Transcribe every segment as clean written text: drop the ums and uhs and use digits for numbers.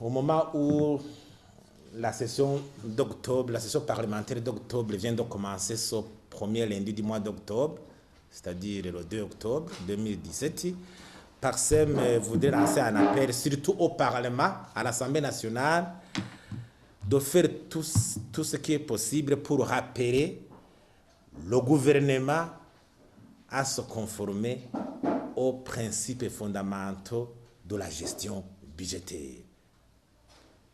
au moment où la session d'octobre, la session parlementaire d'octobre vient de commencer ce premier lundi du mois d'octobre, c'est-à-dire le 2 octobre 2017, Parsem voudrait lancer un appel, surtout au Parlement, à l'Assemblée nationale, de faire tout ce qui est possible pour rappeler le gouvernement à se conformer aux principes fondamentaux de la gestion budgétaire,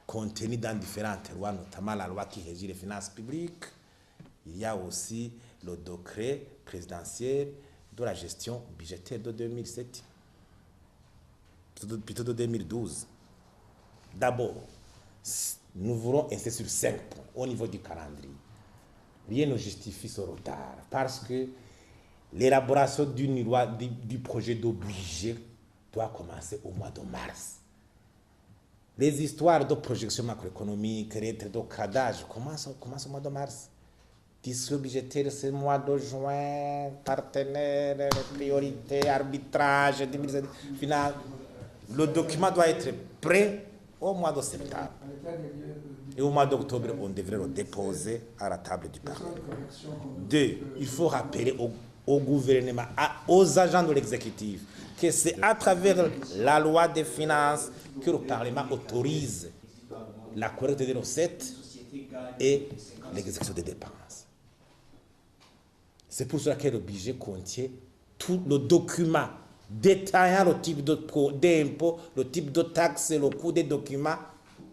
contenus dans différentes lois, notamment la loi qui régit les finances publiques. Il y a aussi le décret présidentiel de la gestion budgétaire de 2007, plutôt de 2012. D'abord, nous voulons insister sur 5 points au niveau du calendrier. Rien ne justifie ce retard parce que l'élaboration d'une loi, du projet de budget doit commencer au mois de mars. Les histoires de projection macroéconomique, de cadage commencent au mois de mars. Discours budgétaire, c'est le mois de juin, partenaires, priorités, arbitrage, final. Le document doit être prêt au mois de septembre. Et au mois d'octobre, on devrait le déposer à la table du Parlement. 2, il faut rappeler au gouvernement, aux agents de l'exécutif, que c'est à travers la loi des finances que le Parlement autorise la collecte des recettes et l'exécution des dépenses. C'est pour cela que le budget contient tout le document détaillant le type d'impôt, le type de taxes, le coût des documents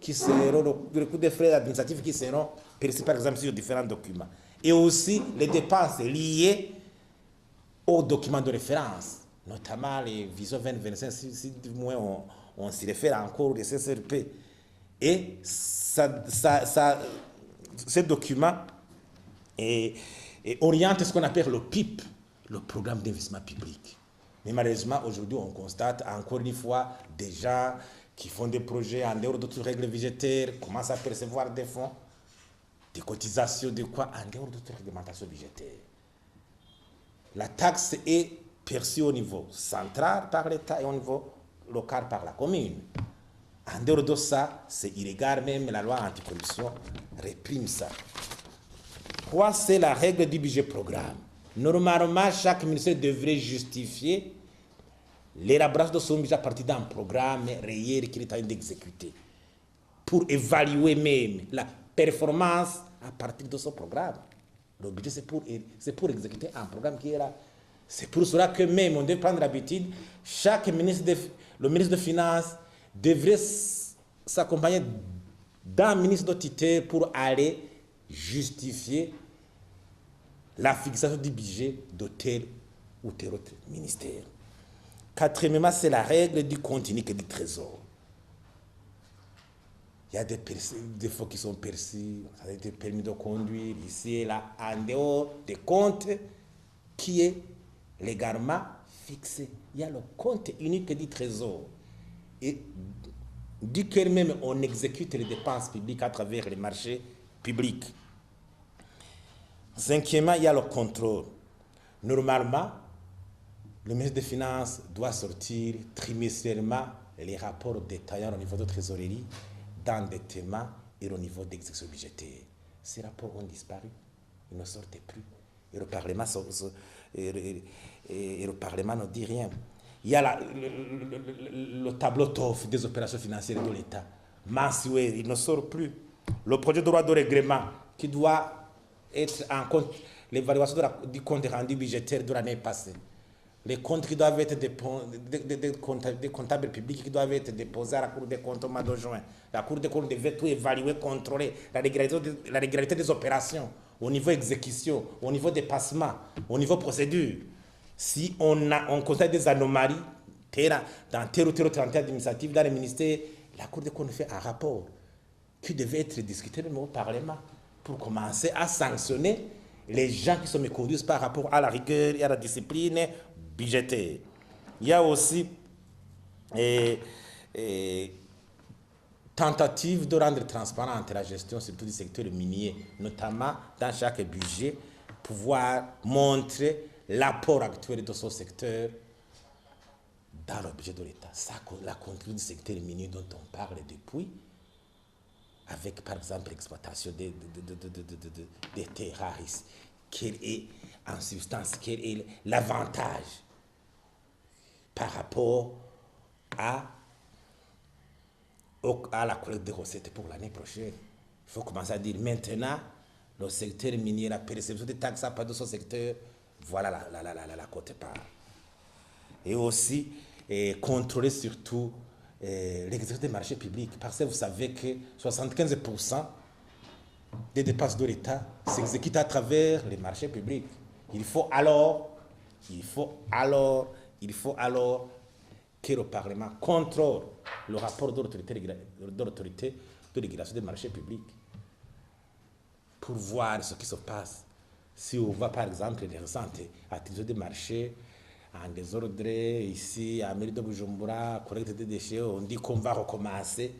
qui seront, le coût des frais administratifs qui seront perçus par exemple sur différents documents. Et aussi les dépenses liées aux documents de référence, notamment les visions 2025, si du moins on s'y réfère encore, les CCRP. Et ces documents orientent ce qu'on appelle le PIP, le programme d'investissement public. Mais malheureusement, aujourd'hui, on constate encore une fois des gens qui font des projets en dehors d'autres règles budgétaires, commencent à percevoir des fonds, des cotisations, de quoi, en dehors d'autres réglementations budgétaires. La taxe est perçue au niveau central par l'État et au niveau local par la commune. En dehors de ça, c'est illégal, même la loi anticorruption réprime ça. Quoi, c'est la règle du budget programme. Normalement, chaque ministère devrait justifier l'élaboration de son budget à partir d'un programme réel qu'il est en train d'exécuter, pour évaluer même la performance à partir de ce programme. Le budget, c'est pour exécuter un programme qui est là. C'est pour cela que même on devrait prendre l'habitude, le ministre des Finances devrait s'accompagner d'un ministre de tutelle pour aller justifier la fixation du budget de tel ou tel autre ministère. Quatrièmement, c'est la règle du compte unique et du trésor. Il y a des fonds qui sont perçus, ça a été permis de conduire ici et là, en dehors des comptes qui est légalement fixé. Il y a le compte unique du trésor, et duquel même on exécute les dépenses publiques à travers les marchés publics. Cinquièmement, il y a le contrôle. Normalement, le ministre des Finances doit sortir trimestriellement les rapports détaillants au niveau de trésorerie, d'endettement et au niveau d'exécution budgétaire. Ces rapports ont disparu, ils ne sortaient plus. Et le Parlement ne dit rien. Il y a le tableau TOF des opérations financières de l'État. Mensuel, il ne sort plus. Le projet de loi de règlement qui doit être en compte, l'évaluation du compte rendu budgétaire de l'année passée. Les comptes qui doivent être des comptables publics qui doivent être déposés à la Cour des comptes au mois de juin. La Cour des comptes devait tout évaluer, contrôler la régularité des opérations au niveau exécution, au niveau dépassement, au niveau procédure. Si on constate des anomalies dans tel ou tel autre entité administrative dans les ministères, la Cour des comptes fait un rapport qui devait être discuté même au Parlement pour commencer à sanctionner les gens qui se méconduisent par rapport à la rigueur et à la discipline budgétaire. Il y a aussi tentative de rendre transparente la gestion surtout du secteur minier, notamment dans chaque budget, pouvoir montrer l'apport actuel de ce secteur dans le budget de l'État. La contribution du secteur minier dont on parle depuis, avec par exemple l'exploitation des terres rares, quel est en substance, quel est l'avantage par rapport à la collecte de recettes pour l'année prochaine. Il faut commencer à dire maintenant, le secteur minier, la perception des taxes à part de son secteur, voilà la quote-part. Et aussi, contrôler surtout l'exercice des marchés publics. Parce que vous savez que 75% des dépenses de l'État s'exécutent à travers les marchés publics. Il faut alors que le Parlement contrôle le rapport de l'autorité de régulation des marchés publics pour voir ce qui se passe. Si on voit par exemple les récentes activités de marché en désordre ici à Mairie de Bujumbura, collecte des déchets, on dit qu'on va recommencer,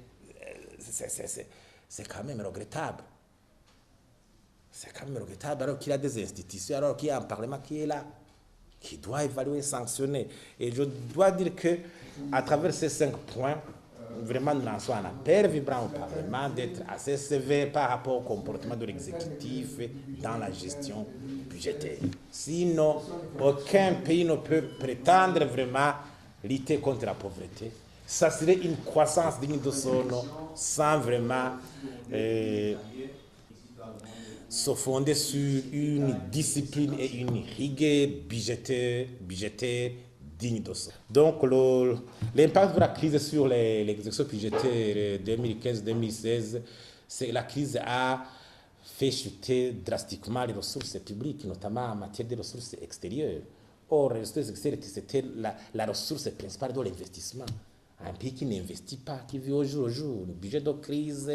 c'est quand même regrettable. C'est quand même regrettable alors qu'il y a des institutions, alors qu'il y a un Parlement qui est là, qui doit évaluer et sanctionner. Et je dois dire que à travers ces 5 points, vraiment nous lançons un appel vibrant au Parlement d'être assez sévère par rapport au comportement de l'exécutif dans la gestion budgétaire. Sinon, aucun pays ne peut prétendre vraiment lutter contre la pauvreté. Ça serait une croissance digne de son nom sans vraiment se fonder sur une discipline et une rigueur budgétaire digne de ça. Donc, l'impact de la crise sur l'exécution budgétaire 2015-2016, c'est la crise a fait chuter drastiquement les ressources publiques, notamment en matière de ressources extérieures. Or, les ressources extérieures, c'était la ressource principale de l'investissement. Un pays qui n'investit pas, qui vit au jour le jour, le budget de crise,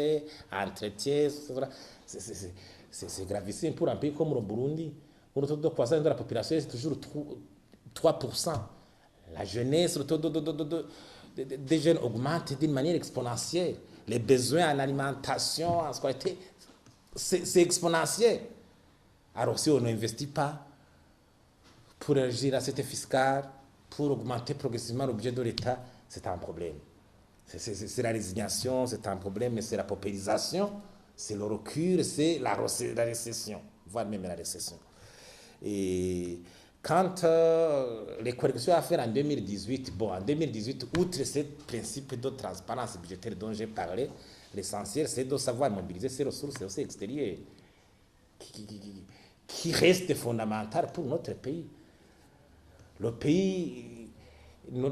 entretien, c'est gravissime pour un pays comme le Burundi, où le taux de croissance de la population est toujours 3%. La jeunesse, le taux des jeunes augmente d'une manière exponentielle. Les besoins en alimentation, en scolarité, c'est exponentiel. Alors si on n'investit pas pour élargir l'assiette fiscale, pour augmenter progressivement le budget de l'État, c'est un problème. C'est la résignation, c'est un problème, mais c'est la paupérisation, c'est le recul, c'est la récession, voire même la récession. Et quand les corrections à faire en 2018, en 2018, outre ce principe de transparence budgétaire dont j'ai parlé, l'essentiel, c'est de savoir mobiliser ces ressources aussi extérieures qui restent fondamentales pour notre pays. Le pays n'en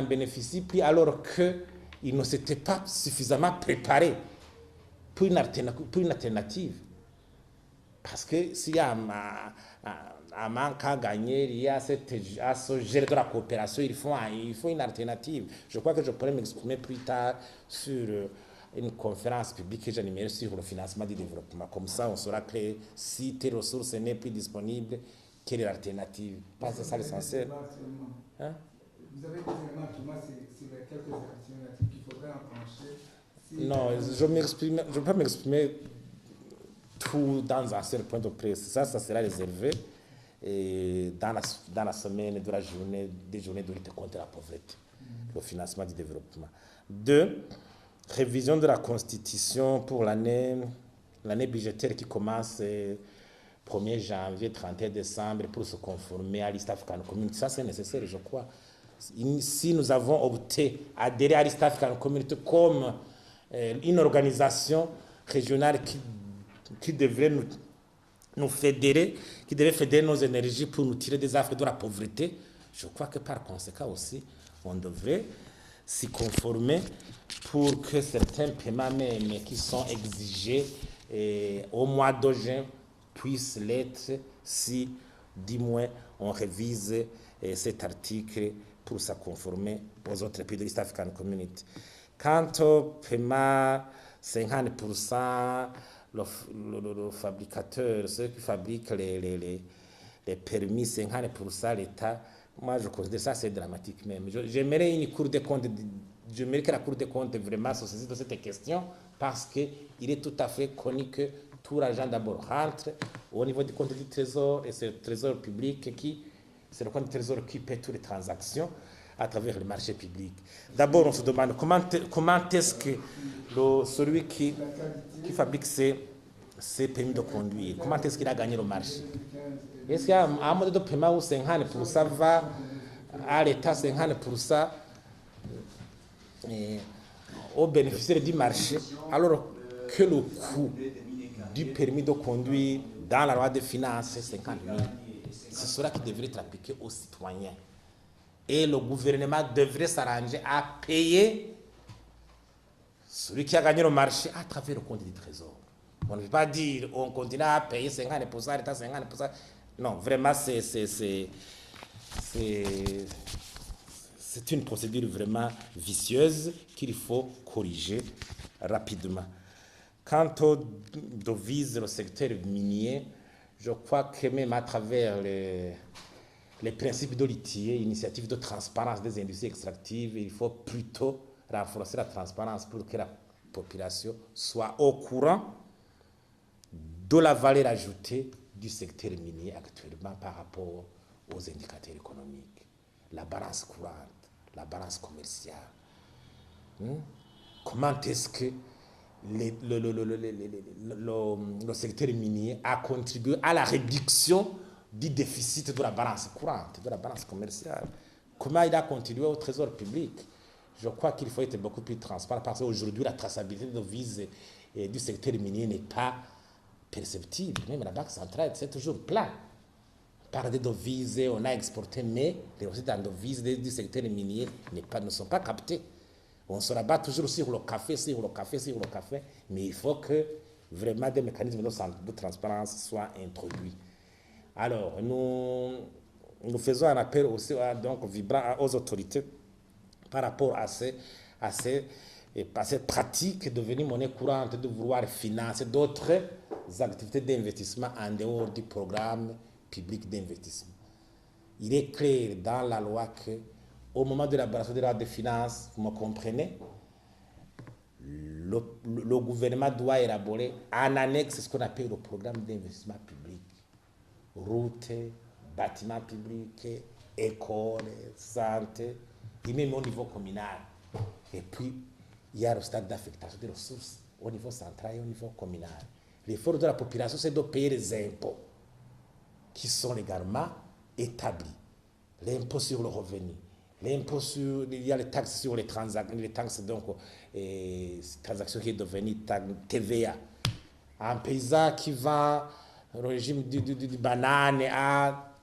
bénéficie plus alors qu'il ne s'était pas suffisamment préparé pour une alternative. Parce que s'il y a un manque à gagner, il y a ce gel de la coopération, il faut une alternative. Je crois que je pourrais m'exprimer plus tard sur une conférence publique que j'animerai sur le financement du développement. Comme ça, on saura que si tes ressources n'est plus disponibles, quelle est l'alternative? Pas c'est ça l'essentiel. Hein? Vous avez des éléments qui moi, c'est quelques alternatives qu'il faudrait enclencher. Non, je ne peux pas m'exprimer tout dans un seul point de presse. Ça sera réservé et dans la semaine de la journée, des journées de lutte contre la pauvreté, le financement du développement. 2, révision de la Constitution pour l'année budgétaire qui commence 1er janvier, 31 décembre pour se conformer à l'East African Community. Ça, c'est nécessaire, je crois. Si nous avons opté à adhérer à l'East African Community comme une organisation régionale qui devrait nous fédérer, qui devait fédérer nos énergies pour nous tirer des affres de la pauvreté, je crois que par conséquent aussi, on devrait s'y conformer pour que certains paiements même qui sont exigés au mois de juin puissent l'être si, du moins, on révise cet article pour se conformer aux autres pays de l'East African Community. Quant au paiement, 50%, le fabricateur, ceux qui fabriquent les permis, 50% l'État, moi je considère ça c'est dramatique même. J'aimerais une Cour des comptes, j'aimerais que la Cour des comptes vraiment se saisisse de cette question parce qu'il est tout à fait connu que tout l'argent d'abord rentre au niveau du compte du Trésor et c'est le Trésor public c'est le compte du Trésor qui paie toutes les transactions. à travers le marché public. D'abord, on se demande comment est-ce que celui qui fabrique ces permis de conduire, comment est-ce qu'il a gagné le marché? Est-ce qu'il y a un mode de paiement où 50% va à l'État, 50% aux bénéficiaires du marché, alors que le coût du permis de conduire dans la loi des finances, c'est 50 000. C'est cela qui devrait être appliqué aux citoyens. Et le gouvernement devrait s'arranger à payer celui qui a gagné le marché à travers le compte du trésor. On ne peut pas dire on continue à payer 50%, l'État 50%. Non, vraiment, c'est une procédure vraiment vicieuse qu'il faut corriger rapidement. Quant aux devises du secteur minier, je crois que même à travers les principes de l'ITIE, initiative de transparence des industries extractives, il faut plutôt renforcer la transparence pour que la population soit au courant de la valeur ajoutée du secteur minier actuellement par rapport aux indicateurs économiques, la balance courante, la balance commerciale. Comment est-ce que le secteur minier a contribué à la réduction du déficit de la balance courante, de la balance commerciale? Comment il a contribué au trésor public? Je crois qu'il faut être beaucoup plus transparent parce qu'aujourd'hui, la traçabilité des devises du secteur minier n'est pas perceptible. Même la Banque centrale, c'est toujours plat. On parle de devises, on a exporté, mais les recettes en devises du secteur minier ne sont pas captées. On se rabat toujours sur le café, mais il faut que vraiment des mécanismes de transparence soient introduits. Alors, nous faisons un appel aussi donc, vibrant aux autorités par rapport à cette pratique devenue monnaie courante de vouloir financer d'autres activités d'investissement en dehors du programme public d'investissement. Il est clair dans la loi qu'au moment de l'élaboration de la loi de finances, vous me comprenez, le gouvernement doit élaborer en annexe ce qu'on appelle le programme d'investissement public. Routes, bâtiments publics, écoles, santé, et même au niveau communal. Et puis, il y a le stade d'affectation des ressources au niveau central et au niveau communal. L'effort de la population, c'est de payer les impôts qui sont légalement établis. L'impôt sur le revenu, l'impôt sur, il y a les taxes sur les taxes donc, transactions qui est devenue TVA. Un paysan qui vend le régime du banane à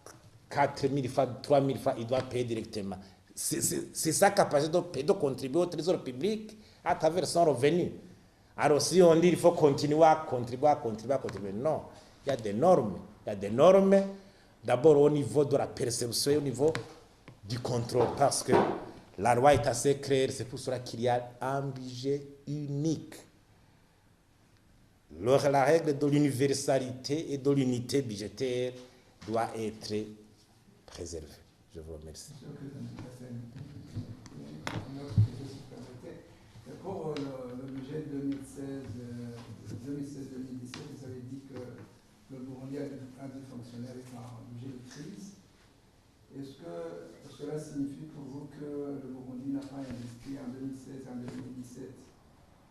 4 000 francs, 3 000 francs, il doit payer directement. C'est sa capacité de contribuer au trésor public à travers son revenu. Alors si on dit qu'il faut continuer à contribuer, non. Il y a des normes, d'abord au niveau de la perception et au niveau du contrôle, parce que la loi est assez claire, c'est pour cela qu'il y a un budget unique. La règle de l'universalité et de l'unité budgétaire doit être préservée. Je vous remercie. Pour le budget 2016-2017, vous avez dit que le Burundi a des fonctionnaires et un budget de crise. Est-ce que cela signifie pour vous que le Burundi n'a pas investi en 2016 et en 2017?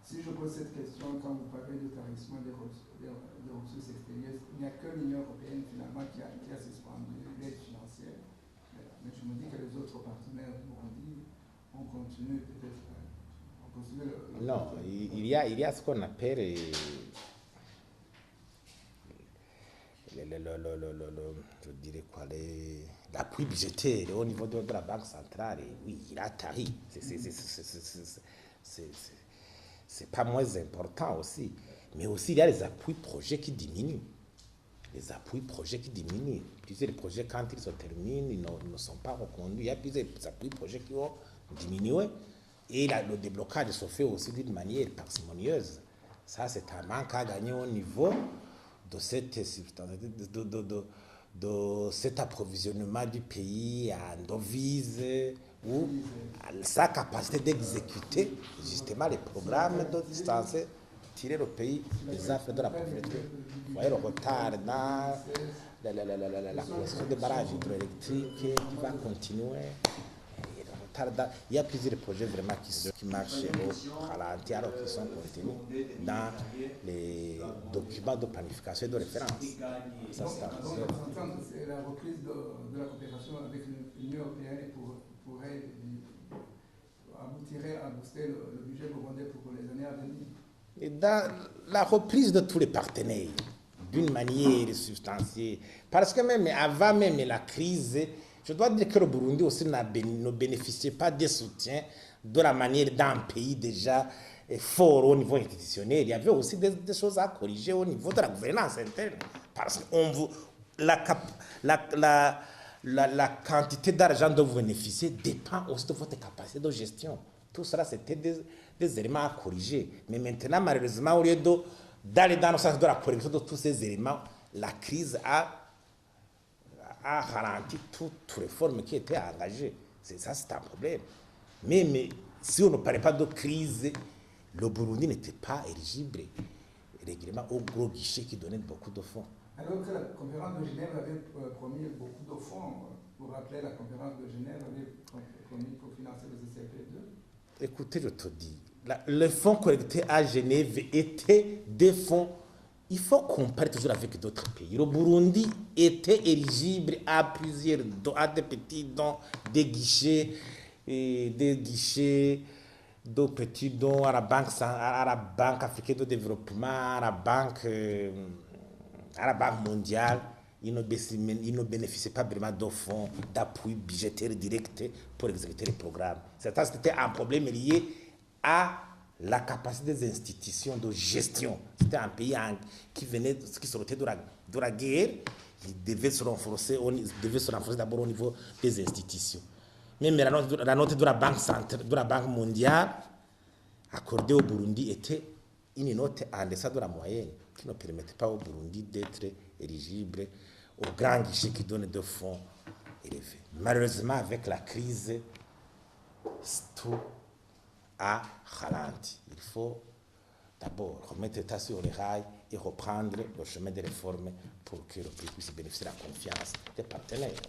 Si je pose cette question, quand vous parlez de tarissement des ressources extérieures, il n'y a que l'Union européenne finalement qui a suspendu l'aide financière. Mais je me dis que les autres partenaires du Burundi ont continué peut-être. Non, il y a ce qu'on appelle je dirais quoi, l'appui budgétaire au niveau de la Banque centrale. Oui, il a tari. C'est pas moins important aussi. Mais aussi, il y a les appuis projets qui diminuent. Plusieurs projets, quand ils se terminent, ils ne sont pas reconduits. Il y a plusieurs appuis projets qui ont diminué. Et le déblocage se fait aussi d'une manière parcimonieuse. Ça, c'est un manque à gagner au niveau de cet approvisionnement du pays en devises ou sa capacité d'exécuter justement les programmes de distancer, tirer le pays des affaires de la pauvreté. Vous voyez le retard dans la question des barrages hydroélectriques qui va continuer. retard. Il y a plusieurs projets vraiment qui marchent au ralenti, alors qu'ils sont contenus dans les documents de planification et de référence. Ça, c'est c'est la reprise de la coopération avec l'Union européenne pourrait aboutirait à booster le budget burundais pour les années à venir. Et dans la reprise de tous les partenaires, d'une manière substantielle, parce que même avant même la crise, je dois dire que le Burundi aussi ne bénéficiait pas des soutiens de la manière d'un pays déjà fort au niveau institutionnel. Il y avait aussi des choses à corriger au niveau de la gouvernance interne. Parce que la quantité d'argent dont vous bénéficiez dépend aussi de votre capacité de gestion. Tout cela, c'était des éléments à corriger. Mais maintenant, malheureusement, au lieu d'aller dans le sens de la correction de tous ces éléments, la crise a ralenti toute réforme qui était engagée. Ça, c'est un problème. Mais si on ne parlait pas de crise, le Burundi n'était pas éligible régulièrement au gros guichet qui donnait beaucoup de fonds. Alors que la conférence de Genève avait promis beaucoup de fonds, vous rappelez, la conférence de Genève avait promis pour financer le CCP2. Écoutez, je te dis, les fonds collectés à Genève étaient des fonds. Il faut comparer toujours avec d'autres pays. Le Burundi était éligible à plusieurs dons, à des petits dons, des guichets, de petits dons à la Banque africaine de développement, à la Banque mondiale. Ils ne bénéficiaient pas vraiment de fonds d'appui budgétaire direct pour exécuter les programmes. C'était un problème lié à la capacité des institutions de gestion. C'était un pays qui sortait de la guerre. Il devait se renforcer d'abord au niveau des institutions. Même la note de la Banque centrale, de la Banque mondiale accordée au Burundi était une note en deçà de la moyenne, qui ne permettait pas au Burundi d'être éligible au grand guichet qui donne des fonds élevés. Malheureusement, avec la crise, tout a ralenti. Il faut d'abord remettre l'État sur les rails et reprendre le chemin des réformes pour que le pays puisse bénéficier de la confiance des partenaires.